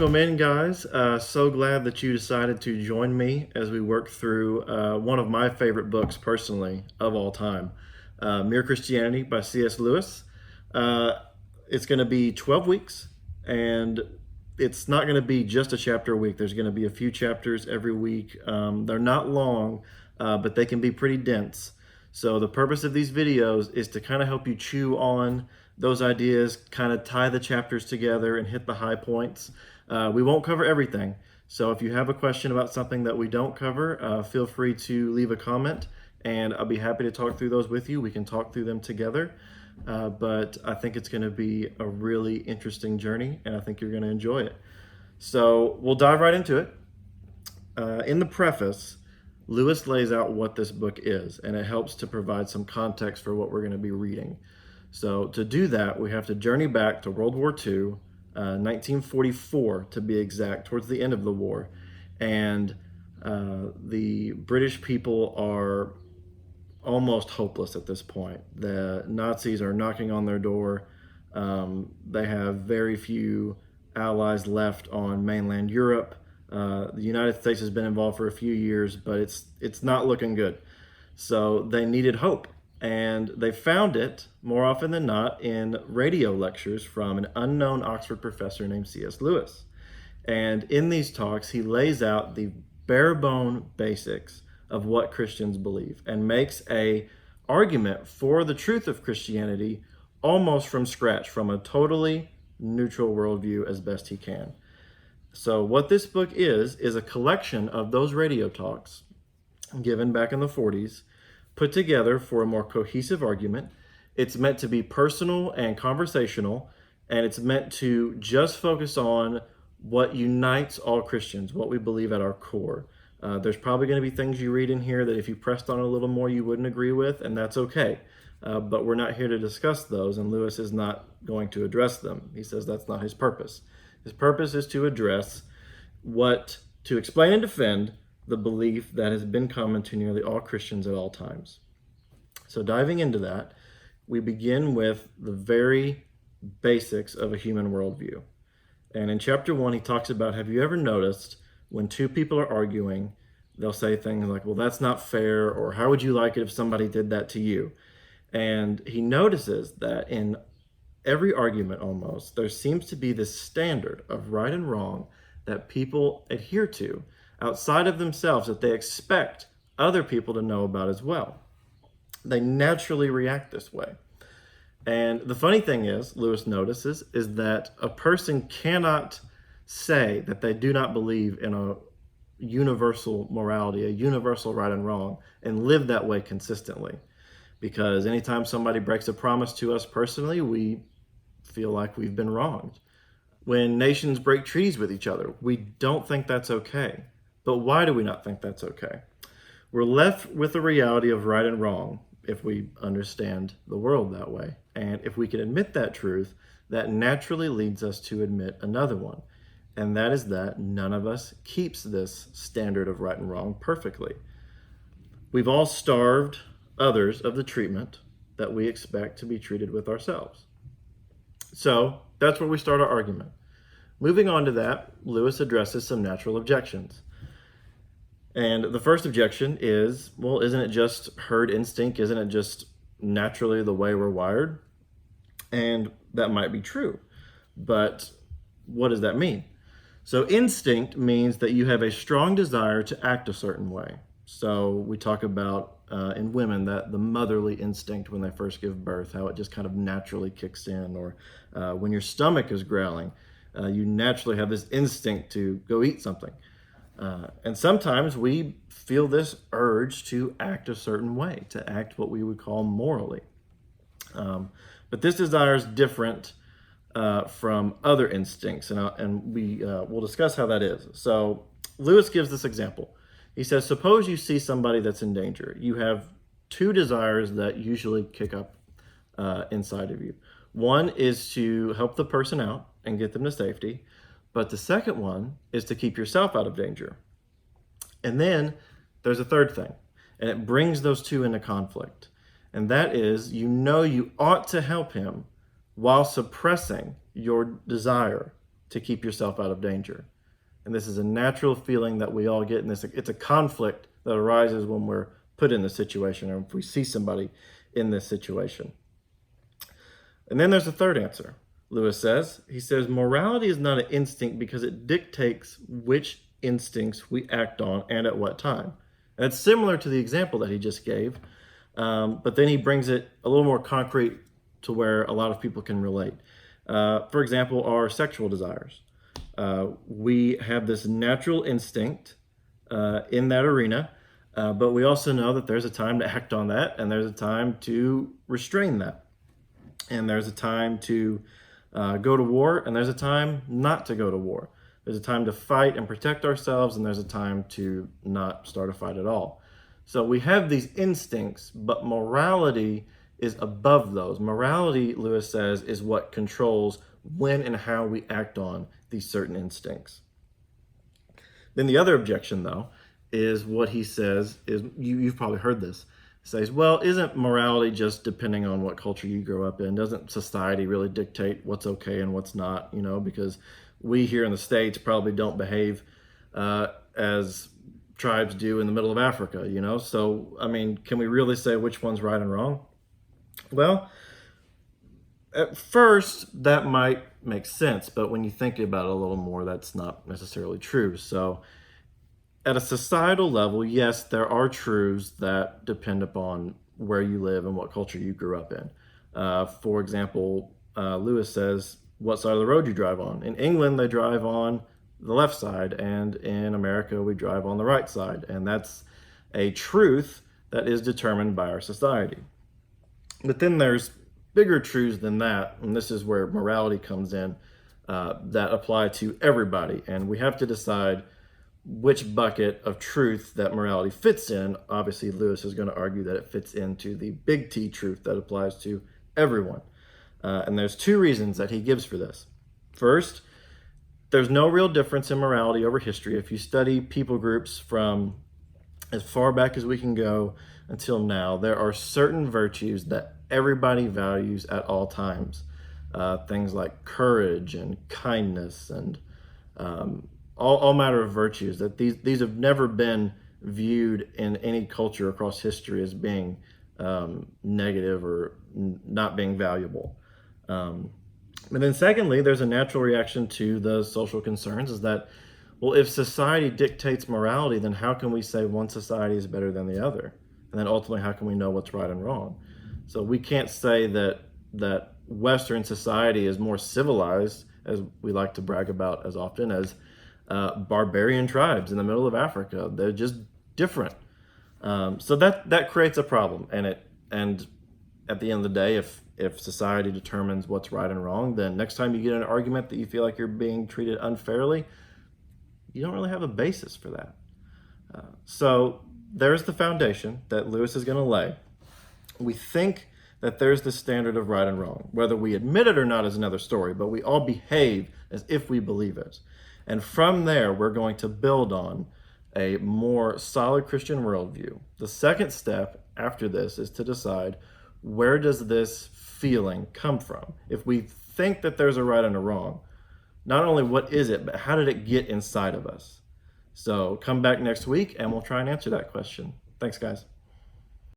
Welcome in, guys. So glad that you decided to join me as we work through one of my favorite books, personally, of all time, Mere Christianity by C.S. Lewis. Uh, it's going to be 12 weeks, and it's not going to be just a chapter a week. There's going to be a few chapters every week. They're not long, but they can be pretty dense. So the purpose of these videos is to kind of help you chew on those ideas, kind of tie the chapters together and hit the high points. We won't cover everything. So if you have a question about something that we don't cover, feel free to leave a comment and I'll be happy to talk through those with you. We can talk through them together. But I think it's going to be a really interesting journey and I think you're going to enjoy it. So we'll dive right into it. In the preface, Lewis lays out what this book is, and it helps to provide some context for what we're going to be reading. So to do that, we have to journey back to World War II, 1944 to be exact, towards the end of the war. And the British people are almost hopeless at this point. The Nazis are knocking on their door. They have very few allies left on mainland Europe. The United States has been involved for a few years, but it's not looking good. So they needed hope. And they found it, more often than not, in radio lectures from an unknown Oxford professor named C.S. Lewis. And in these talks, he lays out the bare bone basics of what Christians believe and makes a argument for the truth of Christianity almost from scratch, from a totally neutral worldview as best he can. So what this book is a collection of those radio talks given back in the 40s, put together for a more cohesive argument. It's meant to be personal and conversational, and it's meant to just focus on what unites all Christians, what we believe at our core. There's probably going to be things you read in here that if you pressed on a little more, you wouldn't agree with, and that's okay. But we're not here to discuss those, and Lewis is not going to address them. He says that's not his purpose. His purpose is to address to explain and defend the belief that has been common to nearly all Christians at all times. So diving into that, we begin with the very basics of a human worldview. And in chapter 1, he talks about, have you ever noticed when two people are arguing, they'll say things like, well, that's not fair, or how would you like it if somebody did that to you? And he notices that in every argument almost, there seems to be this standard of right and wrong that people adhere to outside of themselves that they expect other people to know about as well. They naturally react this way. And the funny thing is, Lewis notices, is that a person cannot say that they do not believe in a universal morality, a universal right and wrong, and live that way consistently. Because anytime somebody breaks a promise to us personally, we feel like we've been wronged. When nations break treaties with each other, we don't think that's okay. But why do we not think that's okay? We're left with the reality of right and wrong if we understand the world that way. And if we can admit that truth, that naturally leads us to admit another one. And that is that none of us keeps this standard of right and wrong perfectly. We've all starved others of the treatment that we expect to be treated with ourselves. So that's where we start our argument. Moving on to that, Lewis addresses some natural objections. And the first objection is, well, isn't it just herd instinct? Isn't it just naturally the way we're wired? And that might be true. But what does that mean? So instinct means that you have a strong desire to act a certain way. So we talk about in women that the motherly instinct when they first give birth, how it just kind of naturally kicks in, or when your stomach is growling, you naturally have this instinct to go eat something. And sometimes we feel this urge to act a certain way, to act what we would call morally. But this desire is different from other instincts, and we'll discuss how that is. So Lewis gives this example. He says, suppose you see somebody that's in danger. You have two desires that usually kick up inside of you. One is to help the person out and get them to safety. But the second one is to keep yourself out of danger. And then there's a third thing, and it brings those two into conflict. And that is, you ought to help him while suppressing your desire to keep yourself out of danger. And this is a natural feeling that we all get in this. It's a conflict that arises when we're put in this situation, or if we see somebody in this situation. And then there's a third answer. Lewis says, he says, morality is not an instinct because it dictates which instincts we act on and at what time. And it's similar to the example that he just gave, but then he brings it a little more concrete to where a lot of people can relate. For example, our sexual desires. We have this natural instinct in that arena, but we also know that there's a time to act on that, and there's a time to restrain that. And there's a time to go to war, and there's a time not to go to war. There's a time to fight and protect ourselves, and there's a time to not start a fight at all. So we have these instincts, but morality is above those. Morality, Lewis says, is what controls when and how we act on these certain instincts. Then the other objection, though, is what he says is, you've probably heard this, says, well, isn't morality just depending on what culture you grow up in? Doesn't society really dictate what's okay and what's not? Because we here in the States probably don't behave as tribes do in the middle of Africa, So, can we really say which one's right and wrong? Well, at first, that might make sense, but when you think about it a little more, that's not necessarily true. So, at a societal level, yes, there are truths that depend upon where you live and what culture you grew up in. For example, Lewis says, what side of the road you drive on. In England, they drive on the left side, and in America, we drive on the right side. And that's a truth that is determined by our society. But then there's bigger truths than that, and this is where morality comes in, that apply to everybody. And we have to decide which bucket of truth that morality fits in. Obviously, Lewis is going to argue that it fits into the big T truth that applies to everyone. And there's two reasons that he gives for this. First, there's no real difference in morality over history. If you study people groups from as far back as we can go until now, there are certain virtues that everybody values at all times. Things like courage and kindness and all matter of virtues, that these have never been viewed in any culture across history as being negative or not being valuable. And then secondly, there's a natural reaction to the social concerns, is that, well, if society dictates morality, then how can we say one society is better than the other? And then ultimately, how can we know what's right and wrong? So we can't say that Western society is more civilized, as we like to brag about as often, as barbarian tribes in the middle of Africa. They're just different. So that creates a problem. And at the end of the day, if society determines what's right and wrong, then next time you get in an argument that you feel like you're being treated unfairly, you don't really have a basis for that. So there's the foundation that Lewis is going to lay. We think that there's the standard of right and wrong. Whether we admit it or not is another story, but we all behave as if we believe it. And from there, we're going to build on a more solid Christian worldview. The second step after this is to decide, where does this feeling come from? If we think that there's a right and a wrong, not only what is it, but how did it get inside of us? So come back next week and we'll try and answer that question. Thanks, guys.